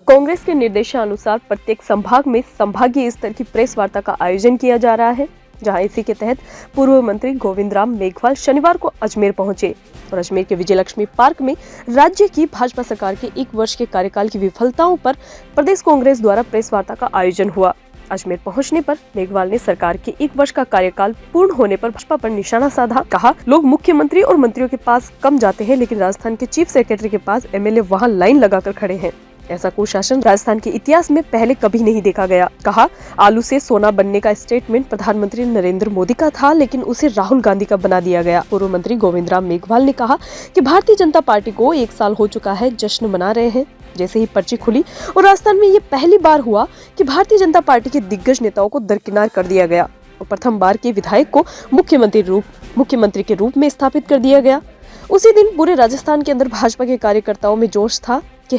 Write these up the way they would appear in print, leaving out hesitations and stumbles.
कांग्रेस के निर्देशानुसार प्रत्येक संभाग में संभागीय स्तर की प्रेस वार्ता का आयोजन किया जा रहा है, जहां इसी के तहत पूर्व मंत्री गोविंद राम मेघवाल शनिवार को अजमेर पहुंचे और अजमेर के विजयलक्ष्मी पार्क में राज्य की भाजपा सरकार के 1 वर्ष के कार्यकाल की विफलताओं पर प्रदेश कांग्रेस द्वारा प्रेस वार्ता का आयोजन हुआ। अजमेर पहुंचने पर मेघवाल ने सरकार के 1 वर्ष का कार्यकाल पूर्ण होने पर भाजपा पर निशाना साधा। कहा, लोग मुख्यमंत्री और मंत्रियों के पास कम जाते हैं, लेकिन राजस्थान के चीफ सेक्रेटरी के पास एमएलए वहां लाइन लगाकर खड़े हैं। ऐसा कुशासन राजस्थान के इतिहास में पहले कभी नहीं देखा गया। कहा, आलू से सोना बनने का स्टेटमेंट प्रधानमंत्री नरेंद्र मोदी का था, लेकिन उसे राहुल गांधी का बना दिया गया। पूर्व मंत्री गोविंद राम मेघवाल ने कहा कि भारतीय जनता पार्टी को 1 साल हो चुका है, जश्न मना रहे हैं। जैसे ही पर्ची खुली और राजस्थान में ये पहली बार हुआ कि भारतीय जनता पार्टी के दिग्गज नेताओं को दरकिनार कर दिया गया और प्रथम बार के विधायक को मुख्यमंत्री के रूप में स्थापित कर दिया गया। उसी दिन पूरे राजस्थान के अंदर भाजपा के कार्यकर्ताओं में जोश था कि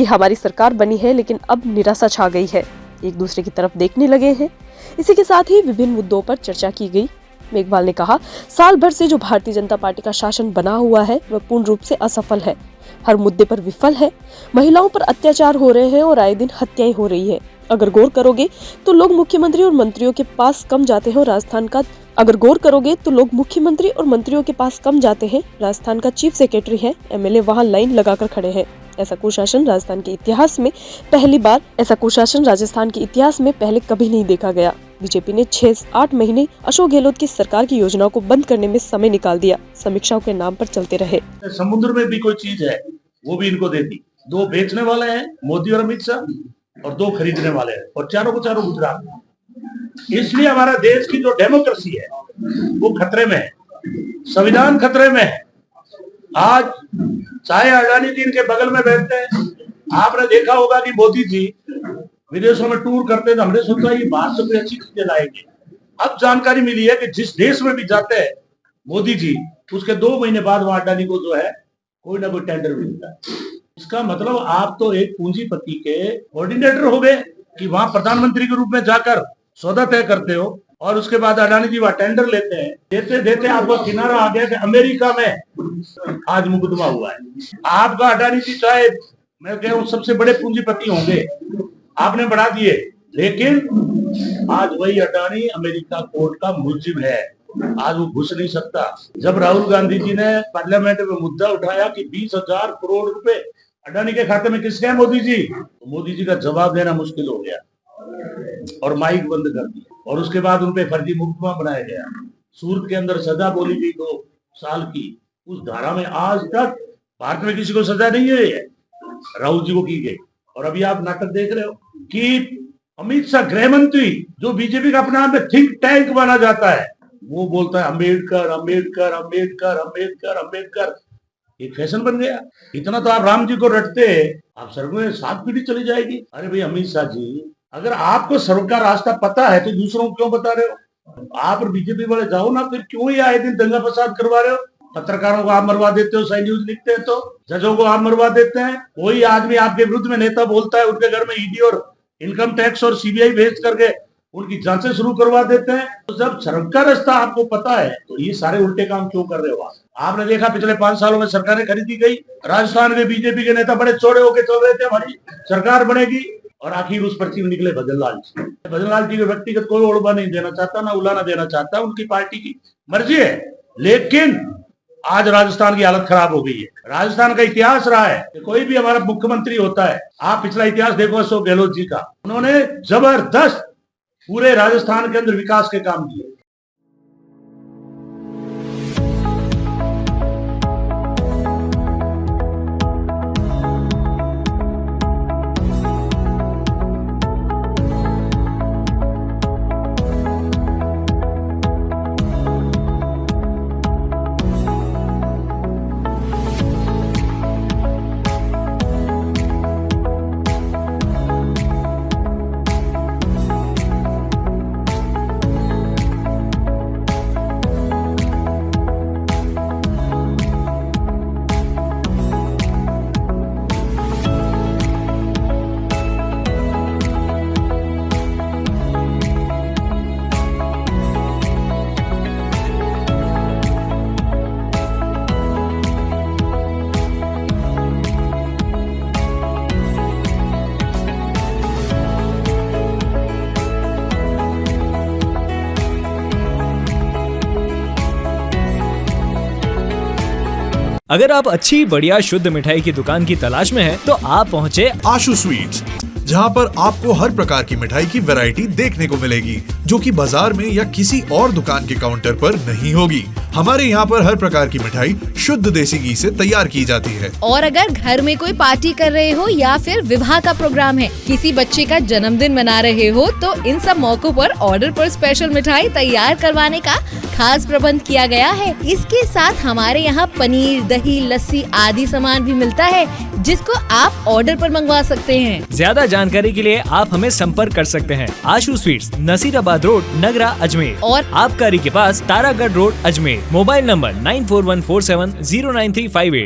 हमारी सरकार बनी है, लेकिन अब निराशा छा गई है। एक दूसरे की तरफ देखने लगे हैं। इसी के साथ ही विभिन्न मुद्दों पर चर्चा की गई। मेघवाल ने कहा, साल भर से जो भारतीय जनता पार्टी का शासन बना हुआ है वह पूर्ण रूप से असफल है, हर मुद्दे पर विफल है। महिलाओं पर अत्याचार हो रहे हैं और आए दिन हत्याएं हो रही है। अगर गौर करोगे तो लोग मुख्यमंत्री और मंत्रियों के पास कम जाते हैं और राजस्थान का चीफ सेक्रेटरी है, एमएलए वहां लाइन लगाकर खड़े हैं। ऐसा कुशासन राजस्थान के इतिहास में पहले कभी नहीं देखा गया। बीजेपी ने 6-8 महीने अशोक गहलोत की सरकार की योजनाओं को बंद करने में समय निकाल दिया। समीक्षाओं के नाम पर चलते रहे। समुद्र में भी कोई चीज है वो भी इनको दे दी। 2 बेचने वाले हैं मोदी और अमित शाह, और 2 खरीदने वाले हैं, और चारों को चारों गुजरात। इसलिए हमारा देश की जो डेमोक्रेसी है वो खतरे में है, संविधान खतरे में है। आज चाहे अडानी जी इनके बगल में बैठते हैं। आपने देखा होगा कि मोदी जी विदेशों में टूर करते हैं तो हमने सोचा ये बाहर से कोई अच्छी चीजें लाएंगे। अब जानकारी मिली है कि जिस देश में भी जाते हैं मोदी जी, उसके 2 महीने बाद वहां अडानी को जो है कोई ना कोई टेंडर मिलता है। इसका मतलब आप तो एक पूंजीपति के कोऑर्डिनेटर हो गए कि वहां प्रधानमंत्री के रूप में जाकर सौदा तय करते हो, और उसके बाद अडानी जी वहां टेंडर लेते हैं। देते देते आपका किनारा आ गया कि अमेरिका में आज मुकदमा हुआ है। आपका अडानी जी चाहे मैं कह रहा हूं सबसे बड़े पूंजीपति होंगे, आपने बढ़ा दिए, लेकिन आज वही अडानी अमेरिका कोर्ट का मुलजिम है। आज वो घुस नहीं सकता। जब राहुल गांधी जी ने पार्लियामेंट में मुद्दा उठाया कि 20,000 करोड़ रुपए अडानी के खाते में किसके हैं मोदी जी, तो मोदी जी का जवाब देना मुश्किल हो गया और माइक बंद कर दिया, और उसके बाद उन पे फर्जी मुकदमा बनाया गया। सूरत के अंदर सजा बोली गई 2 साल की। उस धारा में आज तक भारत में किसी को सजा नहीं हुई है, राहुल जी को की गई। और अभी आप नाटक देख रहे हो कि अमित शाह गृह मंत्री, जो बीजेपी का अपना में थिंक टैंक माना जाता है, वो बोलता है अम्बेडकर अम्बेडकर अम्बेडकर अम्बेडकर अम्बेडकर। एक फैशन बन गया। इतना तो आप राम जी को रटते, आप स्वर्ग में 7 पीढ़ी चली जाएगी। अरे भाई अमित शाह जी, अगर आपको स्वर्ग का रास्ता पता है तो दूसरों को क्यों बता रहे हो? आप और बीजेपी वाले जाओ ना, फिर क्यों ही आए दिन दंगा फसाद करवा रहे हो? पत्रकारों को आप मरवा देते हो, सही न्यूज लिखते हैं तो जजों को आप मरवा देते हैं। कोई आदमी आपके विरुद्ध में नेता बोलता है, उनके घर में ईडी और इनकम टैक्स और सीबीआई भेज करके उनकी जांचें शुरू करवा देते हैं। तो जब स्वर्ग का रास्ता आपको पता है तो ये सारे उल्टे काम क्यों कर रहे हो? आपने देखा पिछले 5 सालों में सरकारें खरीदी गई। राजस्थान में बीजेपी के नेता बड़े चौड़े होकर चल रहे थे, हमारी सरकार बनेगी, और आखिर उस पर्ची में निकले भजनलाल जी। भजनलाल जी को व्यक्तिगत कोई ओढ़वा नहीं देना चाहता, ना उलाना देना चाहता, उनकी पार्टी की मर्जी है। लेकिन आज राजस्थान की हालत खराब हो गई है। राजस्थान का इतिहास रहा है कि कोई भी हमारा मुख्यमंत्री होता है, आप पिछला इतिहास देखो अशोक गहलोत जी का, उन्होंने जबरदस्त पूरे राजस्थान के अंदर विकास के काम किए। अगर आप अच्छी बढ़िया शुद्ध मिठाई की दुकान की तलाश में हैं, तो आप पहुँचे आशु स्वीट्स, जहां पर आपको हर प्रकार की मिठाई की वैरायटी देखने को मिलेगी, जो कि बाजार में या किसी और दुकान के काउंटर पर नहीं होगी। हमारे यहाँ पर हर प्रकार की मिठाई शुद्ध देसी घी से तैयार की जाती है। और अगर घर में कोई पार्टी कर रहे हो या फिर विवाह का प्रोग्राम है, किसी बच्चे का जन्मदिन मना रहे हो, तो इन सब मौकों पर ऑर्डर पर स्पेशल मिठाई तैयार करवाने का खास प्रबंध किया गया है। इसके साथ हमारे यहाँ पनीर, दही, लस्सी आदि सामान भी मिलता है, जिसको आप ऑर्डर पर मंगवा सकते हैं। ज्यादा जानकारी के लिए आप हमें संपर्क कर सकते हैं। आशु स्वीट्स, नसीराबाद रोड, नगरा, अजमेर और आबकारी के पास Taragarh road, Ajmer. Mobile number 9414709358।